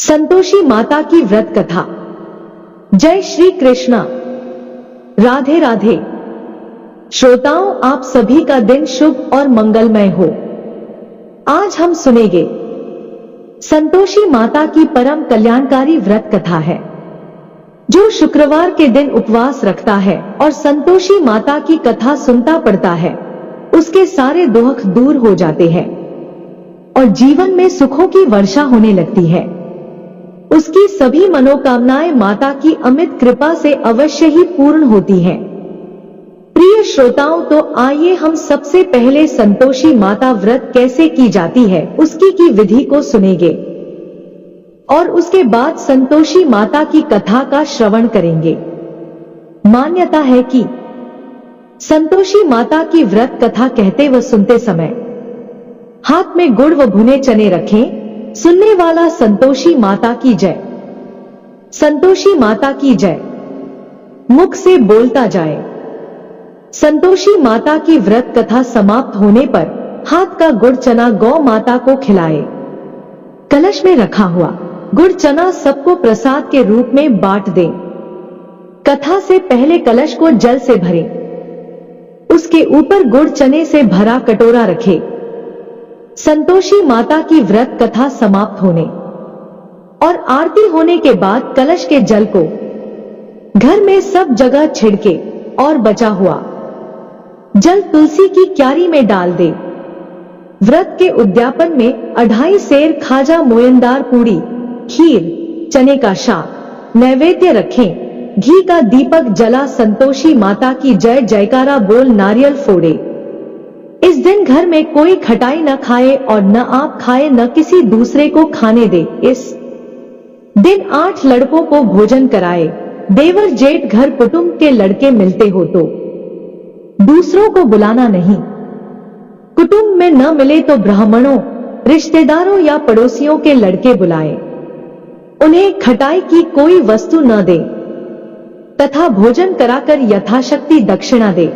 संतोषी माता की व्रत कथा। जय श्री कृष्णा, राधे राधे। श्रोताओं, आप सभी का दिन शुभ और मंगलमय हो। आज हम सुनेंगे संतोषी माता की परम कल्याणकारी व्रत कथा है। जो शुक्रवार के दिन उपवास रखता है और संतोषी माता की कथा सुनता पढ़ता है, उसके सारे दुख दूर हो जाते हैं और जीवन में सुखों की वर्षा होने लगती है। उसकी सभी मनोकामनाएं माता की अमित कृपा से अवश्य ही पूर्ण होती हैं। प्रिय श्रोताओं, तो आइए हम सबसे पहले संतोषी माता व्रत कैसे की जाती है उसकी की विधि को सुनेंगे और उसके बाद संतोषी माता की कथा का श्रवण करेंगे। मान्यता है कि संतोषी माता की व्रत कथा कहते व सुनते समय हाथ में गुड़ व भुने चने रखें। सुनने वाला संतोषी माता की जय, संतोषी माता की जय मुख से बोलता जाए। संतोषी माता की व्रत कथा समाप्त होने पर हाथ का गुड़ चना गौ माता को खिलाए। कलश में रखा हुआ गुड़ चना सबको प्रसाद के रूप में बांट दें। कथा से पहले कलश को जल से भरें, उसके ऊपर गुड़ चने से भरा कटोरा रखें। संतोषी माता की व्रत कथा समाप्त होने और आरती होने के बाद कलश के जल को घर में सब जगह छिड़के और बचा हुआ जल तुलसी की क्यारी में डाल दे। व्रत के उद्यापन में 2.5 सेर खाजा, मोयनदार पूड़ी, खीर, चने का शाक नैवेद्य रखें। घी का दीपक जला संतोषी माता की जय जयकारा बोल नारियल फोड़े। इस दिन घर में कोई खटाई न खाए और न आप खाए, न किसी दूसरे को खाने दे। इस दिन 8 लड़कों को भोजन कराए। देवर जेठ घर कुटुंब के लड़के मिलते हो तो दूसरों को बुलाना नहीं। कुटुंब में न मिले तो ब्राह्मणों, रिश्तेदारों या पड़ोसियों के लड़के बुलाए। उन्हें खटाई की कोई वस्तु न दे तथा भोजन कराकर यथाशक्ति दक्षिणा दे।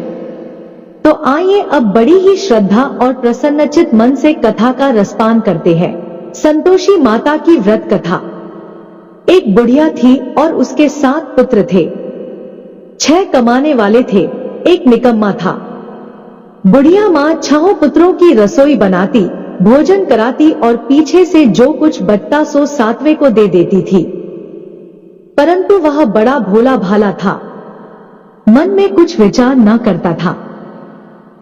तो आइए अब बड़ी ही श्रद्धा और प्रसन्नचित मन से कथा का रसपान करते हैं। संतोषी माता की व्रत कथा। एक बुढ़िया थी और उसके 7 पुत्र थे। 6 कमाने वाले थे, एक निकम्मा था। बुढ़िया माँ 6 पुत्रों की रसोई बनाती, भोजन कराती और पीछे से जो कुछ बचता सो 7वें को दे देती थी। परंतु वह बड़ा भोला भाला था, मन में कुछ विचार न करता था।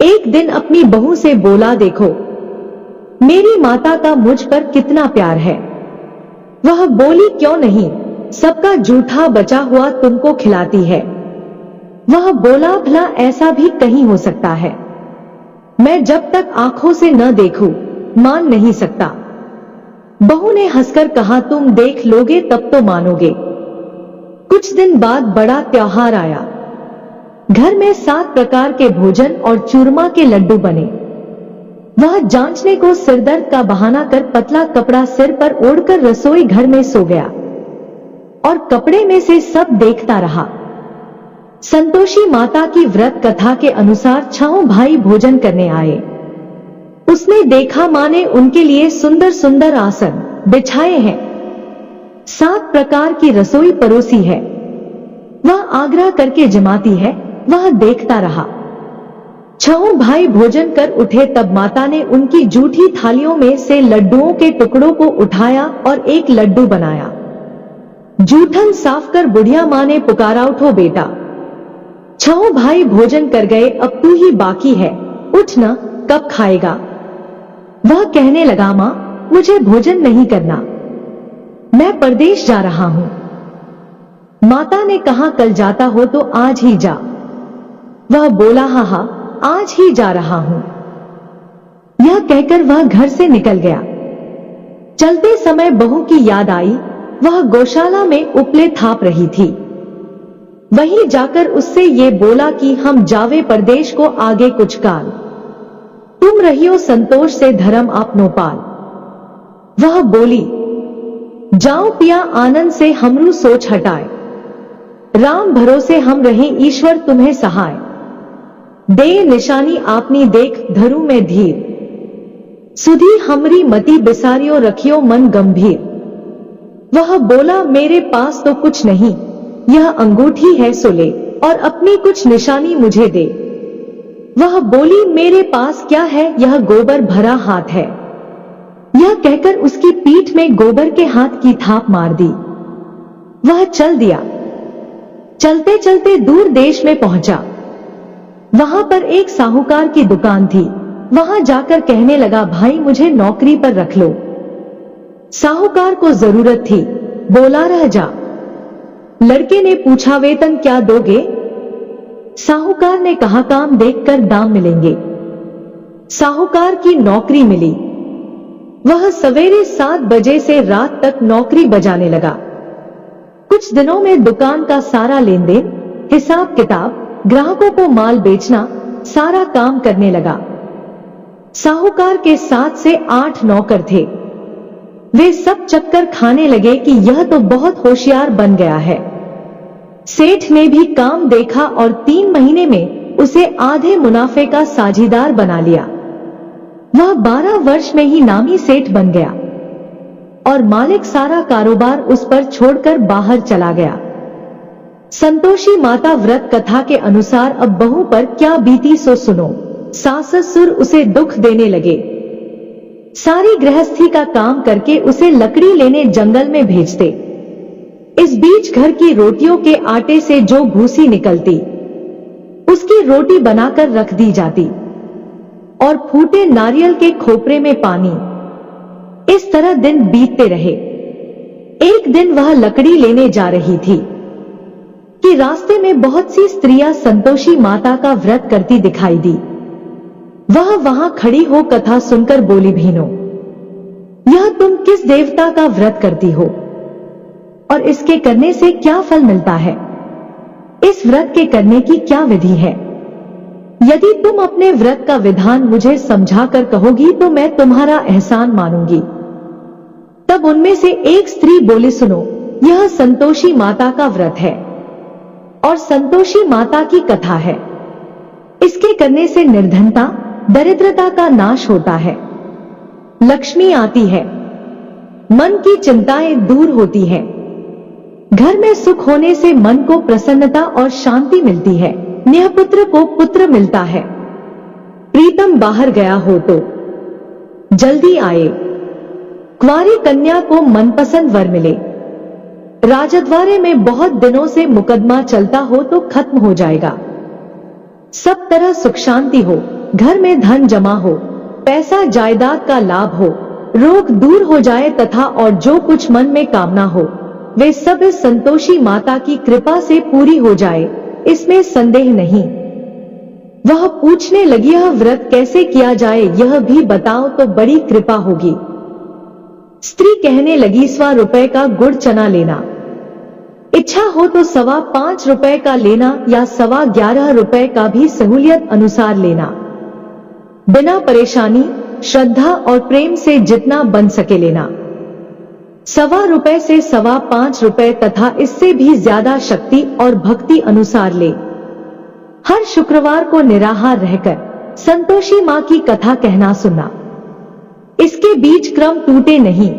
एक दिन अपनी बहू से बोला, देखो मेरी माता का मुझ पर कितना प्यार है। वह बोली, क्यों नहीं, सबका जूठा बचा हुआ तुमको खिलाती है। वह बोला, भला ऐसा भी कहीं हो सकता है? मैं जब तक आंखों से न देखूं मान नहीं सकता। बहू ने हंसकर कहा, तुम देख लोगे तब तो मानोगे। कुछ दिन बाद बड़ा त्योहार आया। घर में 7 प्रकार के भोजन और चूरमा के लड्डू बने। वह जांचने को सिरदर्द का बहाना कर पतला कपड़ा सिर पर ओढ़कर रसोई घर में सो गया और कपड़े में से सब देखता रहा। संतोषी माता की व्रत कथा के अनुसार 6 भाई भोजन करने आए। उसने देखा मां ने उनके लिए सुंदर सुंदर आसन बिछाए हैं, 7 प्रकार की रसोई परोसी है। वह आग्रह करके जमाती है, वह देखता रहा। 6 भाई भोजन कर उठे तब माता ने उनकी जूठी थालियों में से लड्डुओं के टुकड़ों को उठाया और एक लड्डू बनाया। जूठन साफ कर बुढ़िया मां ने पुकारा, उठो बेटा। 6 भाई भोजन कर गए, अब तू ही बाकी है, उठ न, कब खाएगा? वह कहने लगा, मां मुझे भोजन नहीं करना, मैं परदेश जा रहा हूं। माता ने कहा, कल जाता हो तो आज ही जा। वह बोला, हाँ, आज ही जा रहा हूं। यह कहकर वह घर से निकल गया। चलते समय बहू की याद आई। वह गौशाला में उपले थाप रही थी। वहीं जाकर उससे ये बोला कि हम जावे परदेश को आगे कुछ काल, तुम रहियो संतोष से धर्म आपनो पाल। वह बोली, जाओ पिया आनंद से हमरू सोच हटाए। राम भरोसे हम रहें, ईश्वर तुम्हें सहाय। दे निशानी आपनी देख धरू में धीर। सुधी हमरी मति बिसारियो रखियो मन गंभीर। वह बोला, मेरे पास तो कुछ नहीं, यह अंगूठी है, सो ले और अपनी कुछ निशानी मुझे दे। वह बोली, मेरे पास क्या है, यह गोबर भरा हाथ है। यह कहकर उसकी पीठ में गोबर के हाथ की थाप मार दी। वह चल दिया। चलते चलते दूर देश में पहुंचा। वहां पर एक साहूकार की दुकान थी। वहां जाकर कहने लगा, भाई मुझे नौकरी पर रख लो। साहूकार को जरूरत थी, बोला, रह जा। लड़के ने पूछा, वेतन क्या दोगे? साहूकार ने कहा, काम देखकर दाम मिलेंगे। साहूकार की नौकरी मिली। वह सवेरे 7 बजे से रात तक नौकरी बजाने लगा। कुछ दिनों में दुकान का सारा लेन देन, हिसाब किताब, ग्राहकों को माल बेचना, सारा काम करने लगा। साहूकार के 7 से 8 नौकर थे। वे सब चक्कर खाने लगे कि यह तो बहुत होशियार बन गया है। सेठ ने भी काम देखा और 3 महीने में उसे आधे मुनाफे का साझीदार बना लिया। वह 12 वर्ष में ही नामी सेठ बन गया और मालिक सारा कारोबार उस पर छोड़कर बाहर चला गया। संतोषी माता व्रत कथा के अनुसार अब बहू पर क्या बीती सो सुनो। सास ससुर उसे दुख देने लगे। सारी गृहस्थी का काम करके उसे लकड़ी लेने जंगल में भेजते। इस बीच घर की रोटियों के आटे से जो भूसी निकलती, उसकी रोटी बनाकर रख दी जाती और फूटे नारियल के खोपरे में पानी। इस तरह दिन बीतते रहे। एक दिन वह लकड़ी लेने जा रही थी कि रास्ते में बहुत सी स्त्रियां संतोषी माता का व्रत करती दिखाई दी। वह वहां खड़ी हो कथा सुनकर बोली, भीनो, यह तुम किस देवता का व्रत करती हो और इसके करने से क्या फल मिलता है? इस व्रत के करने की क्या विधि है? यदि तुम अपने व्रत का विधान मुझे समझाकर कहोगी तो मैं तुम्हारा एहसान मानूंगी। तब उनमें से एक स्त्री बोली, सुनो, यह संतोषी माता का व्रत है और संतोषी माता की कथा है। इसके करने से निर्धनता, दरिद्रता का नाश होता है, लक्ष्मी आती है, मन की चिंताएं दूर होती है, घर में सुख होने से मन को प्रसन्नता और शांति मिलती है, निःपुत्र को पुत्र मिलता है, प्रीतम बाहर गया हो तो जल्दी आए, कुंवारी कन्या को मनपसंद वर मिले, राजद्वारे में बहुत दिनों से मुकदमा चलता हो तो खत्म हो जाएगा, सब तरह सुख शांति हो, घर में धन जमा हो, पैसा जायदाद का लाभ हो, रोग दूर हो जाए तथा और जो कुछ मन में कामना हो वे सब इस संतोषी माता की कृपा से पूरी हो जाए, इसमें संदेह नहीं। वह पूछने लगी, यह व्रत कैसे किया जाए, यह भी बताओ तो बड़ी कृपा होगी। स्त्री कहने लगी, 100 रुपए का गुड़ चना लेना, इच्छा हो तो 5.25 रुपए का लेना या 11.25 रुपए का भी सहूलियत अनुसार लेना, बिना परेशानी, श्रद्धा और प्रेम से जितना बन सके लेना। 1.25 रुपए से 5.25 रुपए तथा इससे भी ज्यादा शक्ति और भक्ति अनुसार ले। हर शुक्रवार को निराहार रहकर संतोषी मां की कथा कहना सुनना। इसके बीच क्रम टूटे नहीं,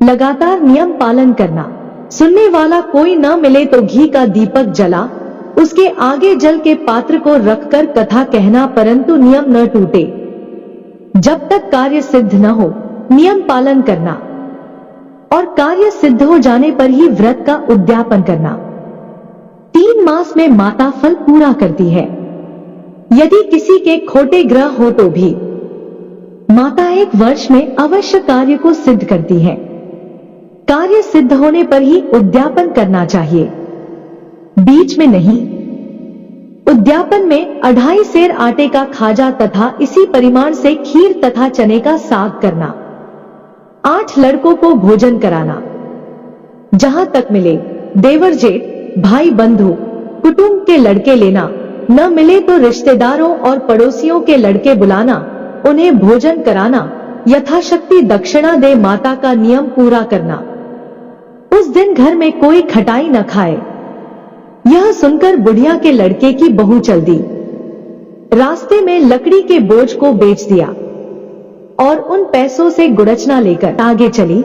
लगातार नियम पालन करना। सुनने वाला कोई न मिले तो घी का दीपक जला उसके आगे जल के पात्र को रखकर कथा कहना, परंतु नियम न टूटे। जब तक कार्य सिद्ध न हो नियम पालन करना और कार्य सिद्ध हो जाने पर ही व्रत का उद्यापन करना। 3 मास में माता फल पूरा करती है। यदि किसी के खोटे ग्रह हो तो भी माता 1 वर्ष में अवश्य कार्य को सिद्ध करती है। कार्य सिद्ध होने पर ही उद्यापन करना चाहिए, बीच में नहीं। उद्यापन में 2.5 सेर आटे का खाजा तथा इसी परिमाण से खीर तथा चने का साग करना। 8 लड़कों को भोजन कराना। जहां तक मिले देवर जेठ, भाई बंधु, कुटुंब के लड़के लेना, न मिले तो रिश्तेदारों और पड़ोसियों के लड़के बुलाना, उन्हें भोजन कराना, यथाशक्ति दक्षिणा दे माता का नियम पूरा करना। उस दिन घर में कोई खटाई न खाए। यह सुनकर बुढ़िया के लड़के की बहू चल दी। रास्ते में लकड़ी के बोझ को बेच दिया और उन पैसों से गुड़चना लेकर आगे चली।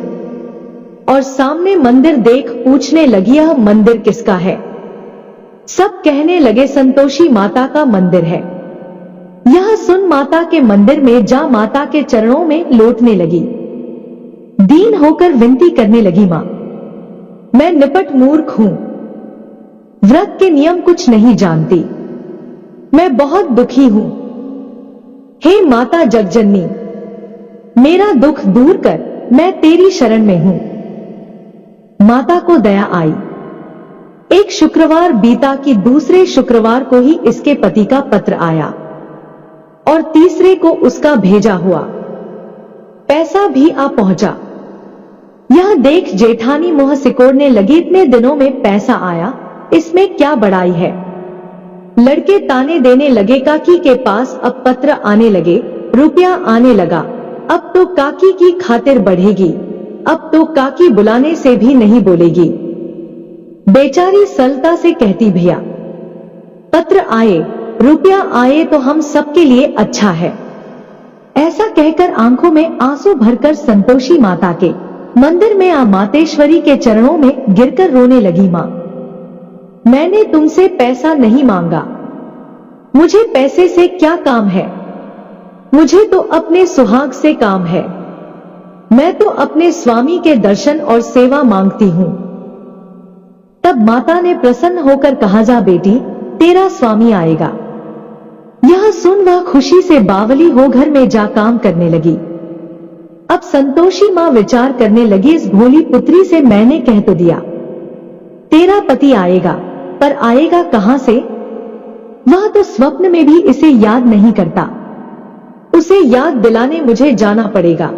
और सामने मंदिर देख पूछने लगी, यह मंदिर किसका है? सब कहने लगे, संतोषी माता का मंदिर है। यह सुन माता के मंदिर में जा माता के चरणों में लौटने लगी। दीन होकर विनती करने लगी, मां, मैं निपट मूर्ख हूं, व्रत के नियम कुछ नहीं जानती, मैं बहुत दुखी हूं। हे माता जगजननी, मेरा दुख दूर कर, मैं तेरी शरण में हूं। माता को दया आई। एक शुक्रवार बीता कि दूसरे शुक्रवार को ही इसके पति का पत्र आया और तीसरे को उसका भेजा हुआ पैसा भी आ पहुंचा। यह देख जेठानी मुंह सिकोड़ने लगी, इतने दिनों में पैसा आया, इसमें क्या बड़ाई है? लड़के ताने देने लगे, काकी के पास अब पत्र आने लगे, रुपया आने लगा, अब तो काकी की खातिर बढ़ेगी, अब तो काकी बुलाने से भी नहीं बोलेगी। बेचारी सरलता से कहती, भैया पत्र आए, रुपया आए तो हम सबके लिए अच्छा है। ऐसा कहकर आंखों में आंसू भरकर संतोषी माता के मंदिर में आ मातेश्वरी के चरणों में गिरकर रोने लगी, मां, मैंने तुमसे पैसा नहीं मांगा, मुझे पैसे से क्या काम है, मुझे तो अपने सुहाग से काम है, मैं तो अपने स्वामी के दर्शन और सेवा मांगती हूं। तब माता ने प्रसन्न होकर कहा, जा बेटी, तेरा स्वामी आएगा। यह सुन वह खुशी से बावली हो घर में जा काम करने लगी। अब संतोषी मां विचार करने लगी, इस भोली पुत्री से मैंने कह तो दिया तेरा पति आएगा, पर आएगा कहां से? वह तो स्वप्न में भी इसे याद नहीं करता, उसे याद दिलाने मुझे जाना पड़ेगा।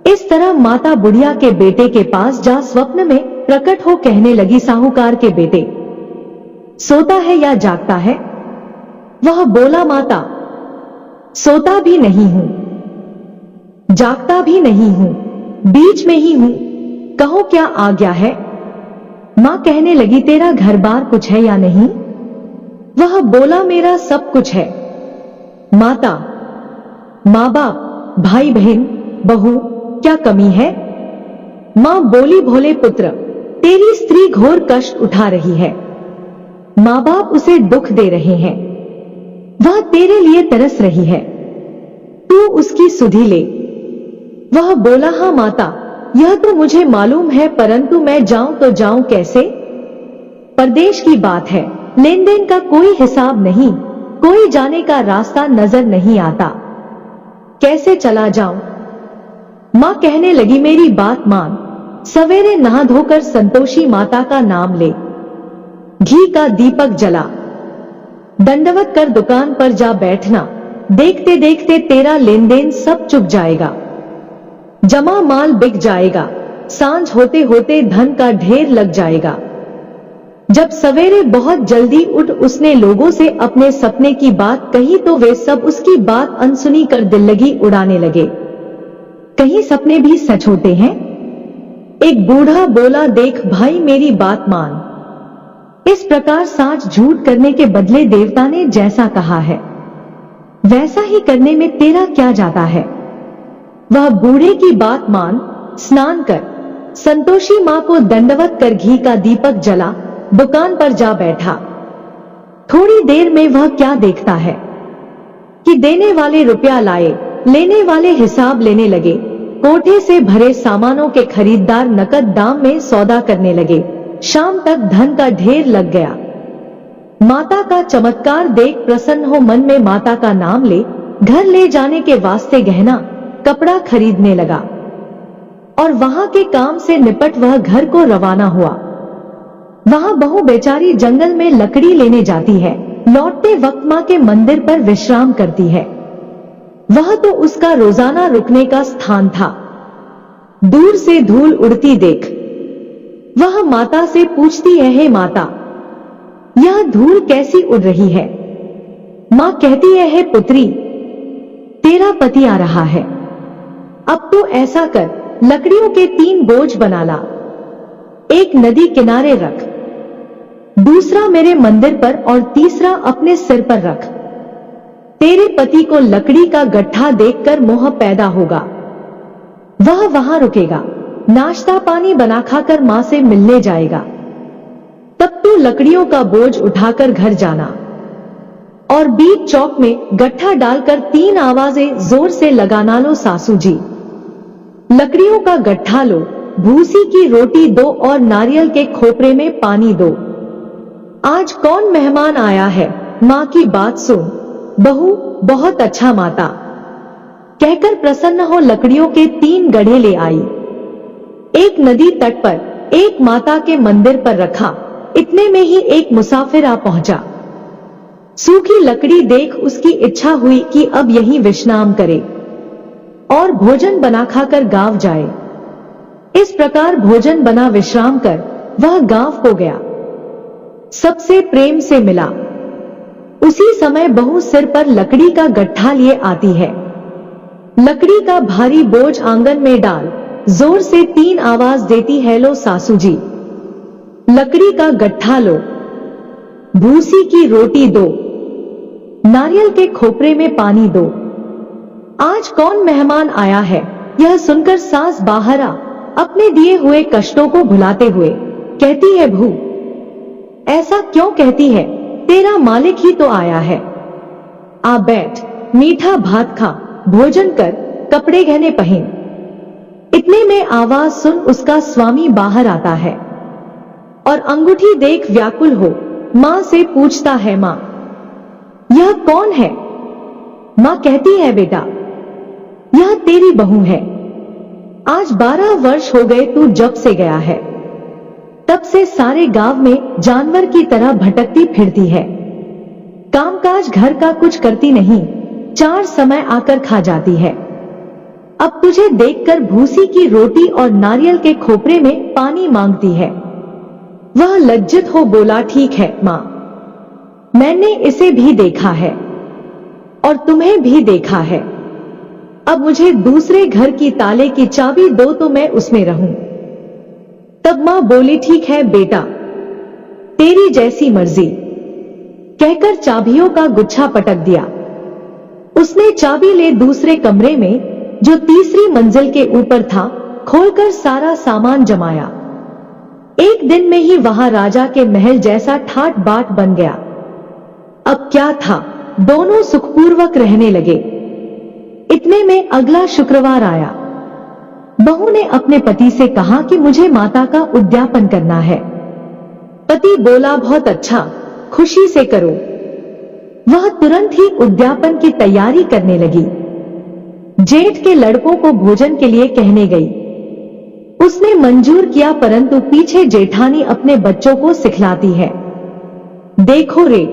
इस तरह माता बुढ़िया के बेटे के पास जा स्वप्न में प्रकट हो कहने लगी, साहूकार के बेटे, सोता है या जागता है? वह बोला, माता, सोता भी नहीं हूं, जागता भी नहीं हूं, बीच में ही हूं, कहो क्या आज्ञा है? मां कहने लगी, तेरा घर बार कुछ है या नहीं? वह बोला, मेरा सब कुछ है। माता, माँ बाप, भाई बहन, बहू, क्या कमी है? मां बोली, भोले पुत्र, तेरी स्त्री घोर कष्ट उठा रही है, माँ बाप उसे दुख दे रहे हैं, वह तेरे लिए तरस रही है, तू उसकी सुधि ले। वह बोला, हां माता, यह तो मुझे मालूम है, परंतु मैं जाऊं तो जाऊं कैसे? परदेश की बात है, लेन देन का कोई हिसाब नहीं, कोई जाने का रास्ता नजर नहीं आता, कैसे चला जाऊं? मां कहने लगी, मेरी बात मान, सवेरे नहा धोकर संतोषी माता का नाम ले, घी का दीपक जला, दंडवत कर दुकान पर जा बैठना, देखते देखते तेरा लेन देन सब चुक जाएगा, जमा माल बिक जाएगा, सांझ होते होते धन का ढेर लग जाएगा। जब सवेरे बहुत जल्दी उठ उसने लोगों से अपने सपने की बात कही तो वे सब उसकी बात अनसुनी कर दिल लगी उड़ाने लगे। कहीं सपने भी सच होते हैं? एक बूढ़ा बोला, देख भाई, मेरी बात मान, इस प्रकार साच झूठ करने के बदले देवता ने जैसा कहा है वैसा ही करने में तेरा क्या जाता है? वह बूढ़े की बात मान, स्नान कर, संतोषी मां को दंडवत कर घी का दीपक जला, दुकान पर जा बैठा। थोड़ी देर में वह क्या देखता है कि देने वाले रुपया लाए, लेने वाले हिसाब लेने लगे, कोठे से भरे सामानों के खरीदार नकद दाम में सौदा करने लगे, शाम तक धन का ढेर लग गया। माता का चमत्कार देख प्रसन्न हो मन में माता का नाम ले, घर ले जाने के वास्ते गहना कपड़ा खरीदने लगा और वहां के काम से निपट वह घर को रवाना हुआ। वहां बहू बेचारी जंगल में लकड़ी लेने जाती है, लौटते वक्त मां के मंदिर पर विश्राम करती है। वह तो उसका रोजाना रुकने का स्थान था। दूर से धूल उड़ती देख वह माता से पूछती है, हे माता, यह धूल कैसी उड़ रही है? मां कहती है, हे पुत्री, तेरा पति आ रहा है, अब तो ऐसा कर, लकड़ियों के 3 बोझ बना ला, एक नदी किनारे रख, दूसरा मेरे मंदिर पर और तीसरा अपने सिर पर रख। तेरे पति को लकड़ी का गड्ढा देखकर मोह पैदा होगा, वह वहां रुकेगा, नाश्ता पानी बना खाकर माँ से मिलने जाएगा। तब तू लकड़ियों का बोझ उठाकर घर जाना और बीच चौक में गट्ठा डालकर 3 आवाजें जोर से लगाना, लो सासू जी, लकड़ियों का गट्ठा लो, भूसी की रोटी दो और नारियल के खोपरे में पानी दो। आज कौन मेहमान आया है, माँ की बात सुन। बहू, बहुत अच्छा माता, कहकर प्रसन्न हो लकड़ियों के 3 गड्ढे ले आई। एक नदी तट पर, एक माता के मंदिर पर रखा। इतने में ही एक मुसाफिर आ पहुंचा। सूखी लकड़ी देख उसकी इच्छा हुई कि अब यहीं विश्राम करे और भोजन बना खाकर गांव जाए। इस प्रकार भोजन बना विश्राम कर वह गांव को गया। सबसे प्रेम से मिला। उसी समय बहू सिर पर लकड़ी का गट्ठा लिए आती है। लकड़ी का भारी बोझ आंगन में डाल जोर से 3 आवाज देती है, लो सासू जी, लकड़ी का गट्ठा लो, भूसी की रोटी दो, नारियल के खोपरे में पानी दो। आज कौन मेहमान आया है। यह सुनकर सास बाहर आ अपने दिए हुए कष्टों को भुलाते हुए कहती है, भू, ऐसा क्यों कहती है, तेरा मालिक ही तो आया है। आ बैठ, मीठा भात खा, भोजन कर, कपड़े गहने पहन। इतने में आवाज सुन उसका स्वामी बाहर आता है और अंगूठी देख व्याकुल हो मां से पूछता है, मां, यह कौन है। मां कहती है, बेटा, यह तेरी बहू है। आज 12 वर्ष हो गए तू जब से गया है, तब से सारे गांव में जानवर की तरह भटकती फिरती है। कामकाज घर का कुछ करती नहीं, 4 समय आकर खा जाती है। अब तुझे देखकर भूसी की रोटी और नारियल के खोपरे में पानी मांगती है। वह लज्जित हो बोला, ठीक है मां, मैंने इसे भी देखा है और तुम्हें भी देखा है। अब मुझे दूसरे घर की ताले की चाबी दो तो मैं उसमें रहूं। तब मां बोली, ठीक है बेटा, तेरी जैसी मर्जी, कहकर चाबियों का गुच्छा पटक दिया। उसने चाबी ले दूसरे कमरे में, जो तीसरी मंजिल के ऊपर था, खोलकर सारा सामान जमाया। एक दिन में ही वहां राजा के महल जैसा ठाट बाट बन गया। अब क्या था, दोनों सुखपूर्वक रहने लगे। इतने में अगला शुक्रवार आया। बहू ने अपने पति से कहा कि मुझे माता का उद्यापन करना है। पति बोला, बहुत अच्छा, खुशी से करो। वह तुरंत ही उद्यापन की तैयारी करने लगी। जेठ के लड़कों को भोजन के लिए कहने गई। उसने मंजूर किया, परंतु पीछे जेठानी अपने बच्चों को सिखलाती है, देखो रे,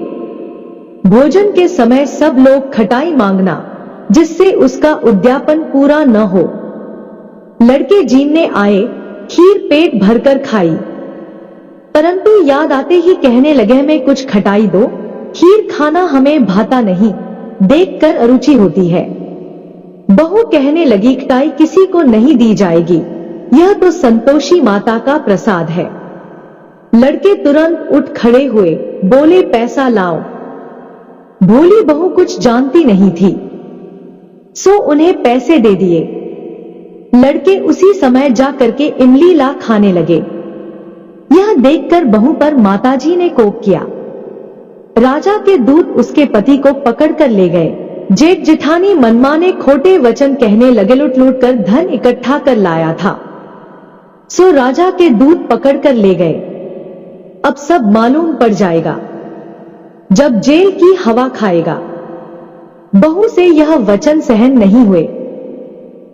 भोजन के समय सब लोग खटाई मांगना, जिससे उसका उद्यापन पूरा न हो। लड़के जीमने आए, खीर पेट भरकर खाई, परंतु याद आते ही कहने लगे, हमें कुछ खटाई दो, खीर खाना हमें भाता नहीं, देखकर अरुचि होती है। बहू कहने लगी, खटाई किसी को नहीं दी जाएगी, यह तो संतोषी माता का प्रसाद है। लड़के तुरंत उठ खड़े हुए, बोले, पैसा लाओ। भोली बहू कुछ जानती नहीं थी, सो उन्हें पैसे दे दिए। लड़के उसी समय जा करके इमली ला खाने लगे। यह देखकर बहू पर माताजी ने कोप किया। राजा के दूत उसके पति को पकड़कर ले गए। जेठ जेठानी मनमाने खोटे वचन कहने लगे, लूट लूट कर धन इकट्ठा कर लाया था, सो राजा के दूत पकड़कर ले गए। अब सब मालूम पड़ जाएगा जब जेल की हवा खाएगा। बहू से यह वचन सहन नहीं हुए।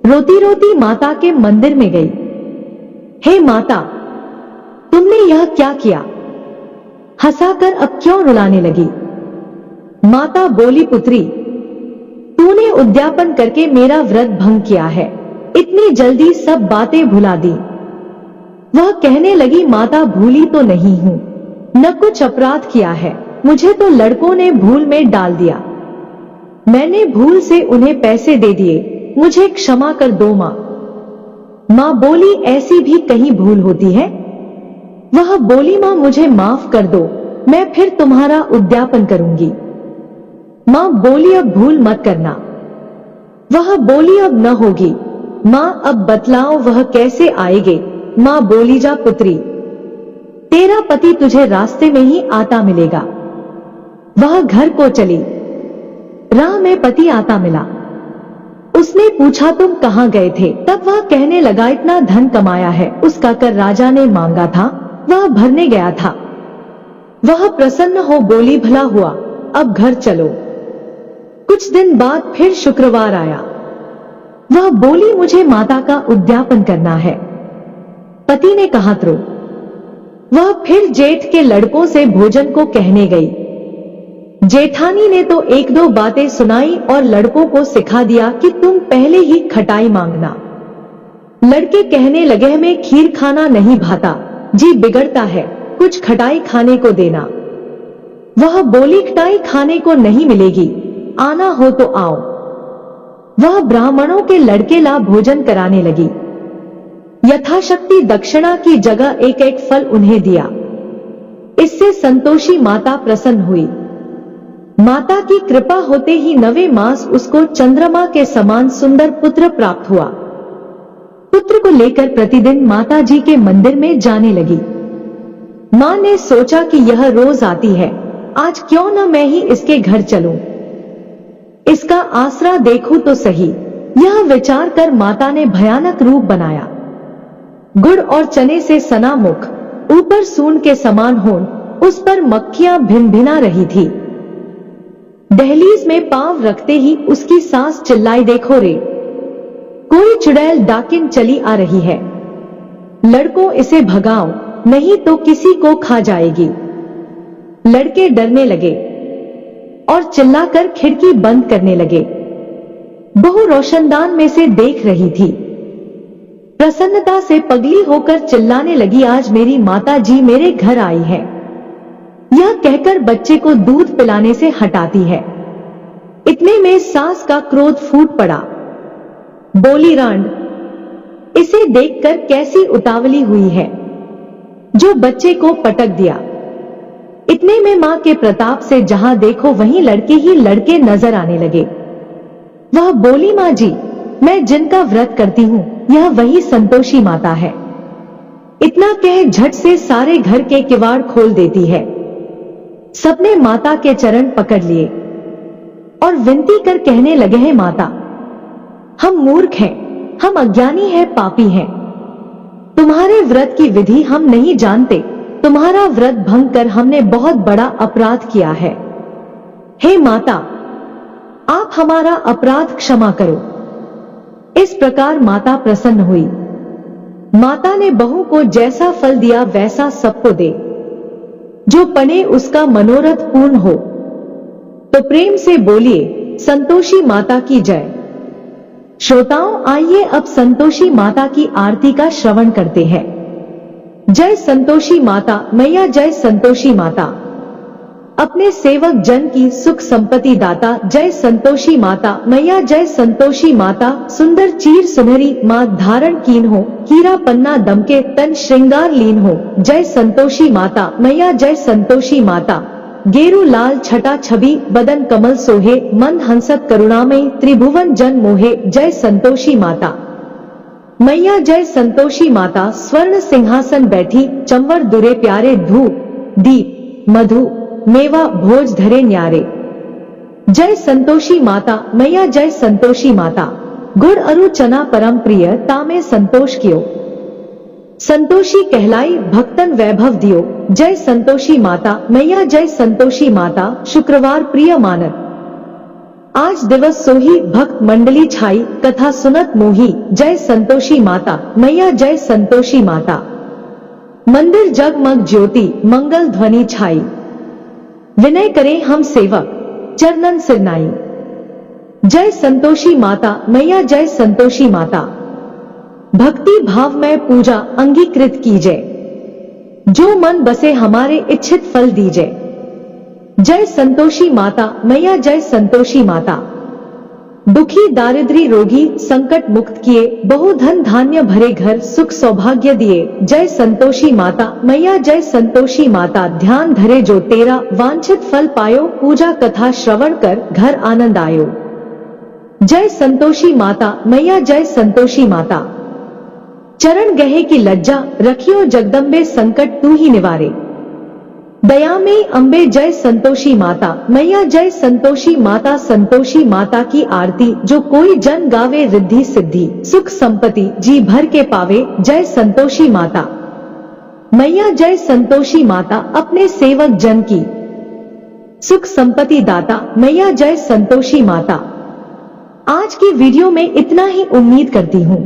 रोती रोती माता के मंदिर में गई। हे माता, तुमने यह क्या किया? हंसाकर अब क्यों रुलाने लगी? माता बोली, पुत्री, तूने उद्यापन करके मेरा व्रत भंग किया है, इतनी जल्दी सब बातें भुला दी। वह कहने लगी, माता, भूली तो नहीं हूं, न कुछ अपराध किया है, मुझे तो लड़कों ने भूल में डाल दिया। मैंने भूल से उन्हें पैसे दे दिए, मुझे क्षमा कर दो मां। मां बोली, ऐसी भी कहीं भूल होती है? वह बोली, मां मुझे माफ कर दो, मैं फिर तुम्हारा उद्यापन करूंगी। मां बोली, अब भूल मत करना। वह बोली, अब न होगी। माँ अब बतलाओ वह कैसे आएगे। माँ बोली, जा पुत्री, तेरा पति तुझे रास्ते में ही आता मिलेगा। वह घर को चली। राह में पति आता मिला। उसने पूछा, तुम कहाँ गए थे? तब वह कहने लगा, इतना धन कमाया है, उसका कर राजा ने मांगा था, वह भरने गया था। वह प्रसन्न हो बोली, भला हुआ, अब घर चलो। कुछ दिन बाद फिर शुक्रवार आया। वह बोली, मुझे माता का उद्यापन करना है। पति ने कहा, तो वह फिर जेठ के लड़कों से भोजन को कहने गई। जेठानी ने तो एक दो बातें सुनाई और लड़कों को सिखा दिया कि तुम पहले ही खटाई मांगना। लड़के कहने लगे, हमें खीर खाना नहीं भाता, जी बिगड़ता है, कुछ खटाई खाने को देना। वह बोली, खटाई खाने को नहीं मिलेगी, आना हो तो आओ। वह ब्राह्मणों के लड़के ला भोजन कराने लगी। यथाशक्ति दक्षिणा की जगह एक एक फल उन्हें दिया। इससे संतोषी माता प्रसन्न हुई। माता की कृपा होते ही 9वें मास उसको चंद्रमा के समान सुंदर पुत्र प्राप्त हुआ। पुत्र को लेकर प्रतिदिन माता जी के मंदिर में जाने लगी। माँ ने सोचा कि यह रोज आती है, आज क्यों न मैं ही इसके घर चलूं, इसका आसरा देखूं तो सही। यह विचार कर माता ने भयानक रूप बनाया। गुड़ और चने से सना मुख, ऊपर सूंड के समान होंठ, उस पर मक्खियां भिनभिना रही थी। दहलीज में पांव रखते ही उसकी सास चिल्लाई, देखो रे, कोई चुड़ैल डाकिन चली आ रही है, लड़कों इसे भगाओ, नहीं तो किसी को खा जाएगी। लड़के डरने लगे और चिल्लाकर खिड़की बंद करने लगे। बहू रोशनदान में से देख रही थी। प्रसन्नता से पगली होकर चिल्लाने लगी, आज मेरी माता जी मेरे घर आई है। यह कहकर बच्चे को दूध पिलाने से हटाती है। इतने में सास का क्रोध फूट पड़ा। बोली, रांड, इसे देखकर कैसी उतावली हुई है, जो बच्चे को पटक दिया। इतने में मां के प्रताप से जहां देखो वहीं लड़के ही लड़के नजर आने लगे। वह बोली, मां जी, मैं जिनका व्रत करती हूं, यह वही संतोषी माता है। इतना कह झट से सारे घर के किवाड़ खोल देती है। सबने माता के चरण पकड़ लिए और विनती कर कहने लगे हैं, माता, हम मूर्ख हैं, हम अज्ञानी हैं, पापी हैं। तुम्हारे व्रत की विधि हम नहीं जानते। तुम्हारा व्रत भंग कर हमने बहुत बड़ा अपराध किया है। हे माता, आप हमारा अपराध क्षमा करो। इस प्रकार माता प्रसन्न हुई। माता ने बहू को जैसा फल दिया वैसा सबको दे, जो पने उसका मनोरथ पूर्ण हो। तो प्रेम से बोलिए, संतोषी माता की जय। श्रोताओं, आइए अब संतोषी माता की आरती का श्रवण करते हैं। जय संतोषी माता मैया, जय संतोषी माता, अपने सेवक जन की सुख संपत्ति दाता। जय संतोषी माता मैया, जय संतोषी माता, सुंदर चीर सुनहरी मां धारण कीन हो, हीरा पन्ना दमके तन श्रृंगार लीन हो। जय संतोषी माता मैया, जय संतोषी माता, गेरू लाल छटा छवि बदन कमल सोहे, मंद हंसत करुणामयी त्रिभुवन जन मोहे। जय संतोषी माता मैया, जय संतोषी माता, स्वर्ण सिंहासन बैठी, चंवर दुरे प्यारे, धूप दीप मधु मेवा भोज धरे न्यारे। जय संतोषी माता मैया, जय संतोषी माता, गुड़ अरु चना परम प्रिय, तामे संतोष कियो। संतोषी कहलाई भक्तन वैभव दियो। जय संतोषी माता मैया, जय संतोषी माता, शुक्रवार प्रिय मानत। आज दिवस सोही भक्त मंडली छाई, कथा सुनत मोही। जय संतोषी माता मैया, जय संतोषी माता, मंदिर जगमग ज्योति मंगल ध्वनि छाई। विनय करें हम सेवक चरणन सिरनाई। जय संतोषी माता मैया, जय संतोषी माता, भक्ति भाव में पूजा अंगीकृत कीजिए, जो मन बसे हमारे इच्छित फल दीजिए। जय संतोषी माता मैया, जय संतोषी माता, दुखी दारिद्री रोगी संकट मुक्त किए, बहुधन धान्य भरे घर सुख सौभाग्य दिए। जय संतोषी माता मैया, जय संतोषी माता, ध्यान धरे जो तेरा वांछित फल पायो, पूजा कथा श्रवण कर घर आनंद आयो। जय संतोषी माता मैया, जय संतोषी माता। चरण गहे की लज्जा रखियो जगदम्बे, संकट तू ही निवारे। दया में अंबे, जय संतोषी माता मैया, जय संतोषी माता। संतोषी माता की आरती जो कोई जन गावे, रिद्धि सिद्धि सुख संपत्ति जी भर के पावे। जय संतोषी माता मैया, जय संतोषी माता। अपने सेवक जन की सुख संपत्ति दाता मैया, जय संतोषी माता। आज की वीडियो में इतना ही। उम्मीद करती हूँ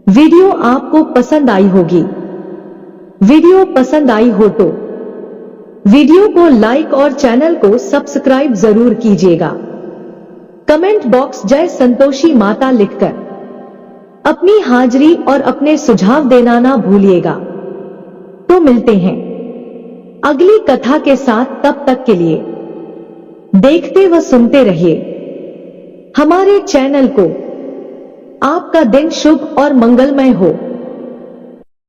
वीडियो आपको पसंद आई होगी। वीडियो पसंद आई हो तो वीडियो को लाइक और चैनल को सब्सक्राइब जरूर कीजिएगा। कमेंट बॉक्स जय संतोषी माता लिखकर अपनी हाजिरी और अपने सुझाव देना ना भूलिएगा। तो मिलते हैं अगली कथा के साथ, तब तक के लिए देखते व सुनते रहिए हमारे चैनल को। आपका दिन शुभ और मंगलमय हो।